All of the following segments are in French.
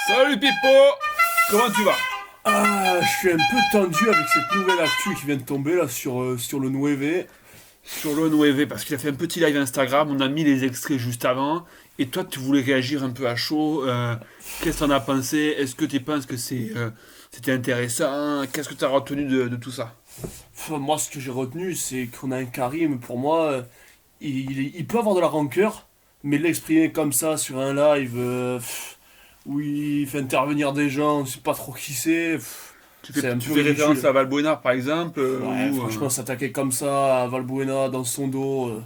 Salut Pipo. Comment tu vas? Ah, je suis un peu tendu avec cette nouvelle actu qui vient de tomber là sur le 9. Sur le 9, parce qu'il a fait un petit live Instagram, on a mis les extraits juste avant, et toi tu voulais réagir un peu à chaud. Qu'est-ce que t'en as pensé? Est-ce que tu penses que c'était intéressant? Qu'est-ce que tu as retenu de tout ça? Enfin, moi, ce que j'ai retenu, c'est qu'on a un Karim, pour moi, il peut avoir de la rancœur, mais l'exprimer comme ça sur un live où il fait intervenir des gens, on sait pas trop qui c'est, Tu fais, c'est un tu peu fais référence ridicule. à Valbuena par exemple, Ouais, franchement, s'attaquer comme ça à Valbuena dans son dos,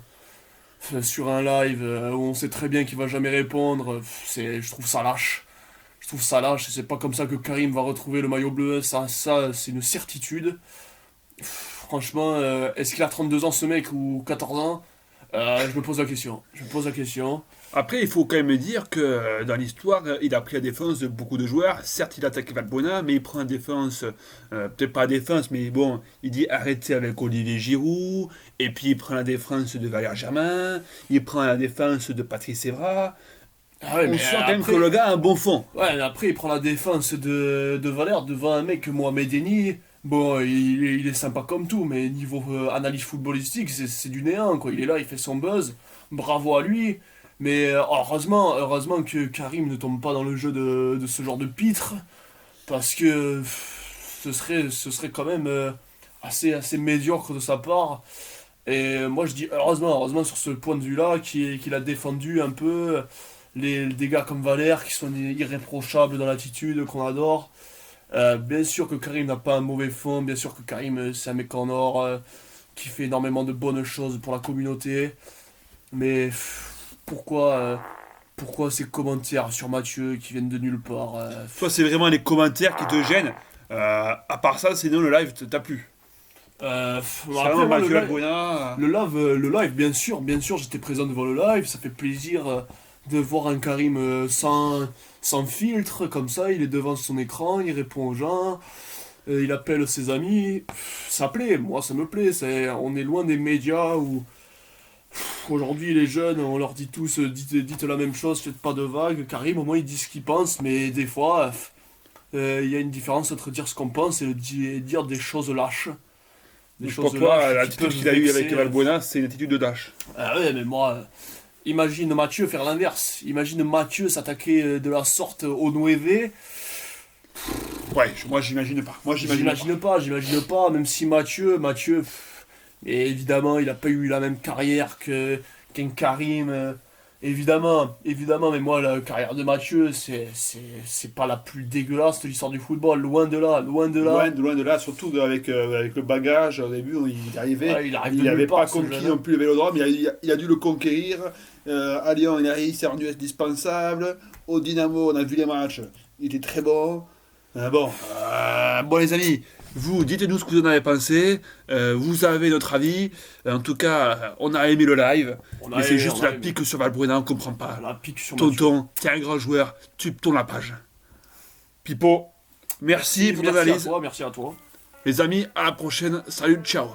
sur un live où on sait très bien qu'il va jamais répondre, je trouve ça lâche. Je trouve ça lâche, et c'est pas comme ça que Karim va retrouver le maillot bleu, ça c'est une certitude. Franchement, est-ce qu'il a 32 ans ce mec ou 14 ans? Je me pose la question. Je me pose la question. Après, il faut quand même dire que dans l'histoire, il a pris la défense de beaucoup de joueurs. Certes, il attaque Valbuena, mais il prend la défense, peut-être pas la défense, mais bon, il dit arrêtez avec Olivier Giroud, et puis il prend la défense de Valère Germain, il prend la défense de Patrice Evra. Ah ouais, On mais sent quand même que après, le gars a un bon fond. ouais, mais après il prend la défense de Valère devant un mec que Mohamed Eni. Bon, il est sympa comme tout, mais niveau analyse footballistique, c'est du néant, quoi. Il est là, il fait son buzz. Bravo à lui. Mais heureusement que Karim ne tombe pas dans le jeu de ce genre de pitre. Parce que ce serait quand même assez médiocre de sa part. Et moi je dis heureusement sur ce point de vue-là, qu'il a défendu un peu des gars comme Valère, qui sont irréprochables dans l'attitude, qu'on adore. Bien sûr que Karim n'a pas un mauvais fond, bien sûr que Karim c'est un mec en or, qui fait énormément de bonnes choses pour la communauté. Mais pourquoi ces commentaires sur Mathieu qui viennent de nulle part? Toi, c'est vraiment les commentaires qui te gênent. À part ça, sinon le live t'a plu. Bon, C'est après, vraiment moi, Mathieu Valbuena. le live, bien sûr, j'étais présent devant le live, ça fait plaisir de voir un Karim sans filtre, comme ça, il est devant son écran, il répond aux gens, il appelle ses amis, ça plaît, moi ça me plaît, on est loin des médias où aujourd'hui les jeunes, on leur dit tous, dites la même chose, faites pas de vagues. Karim, au moins il dit ce qu'il pense, mais des fois, il y a une différence entre dire ce qu'on pense et dire des choses lâches. Des Donc pour choses toi, lâches qui l'attitude peuvent qu'il a eue avec vexer. Valbuena, c'est une attitude de Dash. Ah ouais, mais moi, imagine Mathieu faire l'inverse. Imagine Mathieu s'attaquer de la sorte au 9. Ouais, moi j'imagine pas. Moi j'imagine pas. J'imagine pas, même si Mathieu, et évidemment, il a pas eu la même carrière qu'un Karim. Évidemment, mais moi, la carrière de Mathieu, c'est pas la plus dégueulasse de l'histoire du football, loin de là, loin de là. Loin de là, surtout avec le bagage. Au début, il arrivait, Ah, il arrive il de nulle n'avait pas part, ce conquis jeune, non hein. plus le vélodrome, il a dû le conquérir. À Lyon, il s'est rendu indispensable. Au Dynamo, on a vu les matchs, il était très bon. Bon les amis, vous dites-nous ce que vous en avez pensé. Vous avez notre avis. En tout cas, on a aimé le live, mais c'est juste On a la aimé. pique sur Valbuena, on comprend pas. La pique sur Mathieu. Tonton, t'es un grand joueur, tu tournes la page. Pipo, merci pour ton Merci à analyse. toi, merci à toi. Les amis, à la prochaine. Salut, ciao.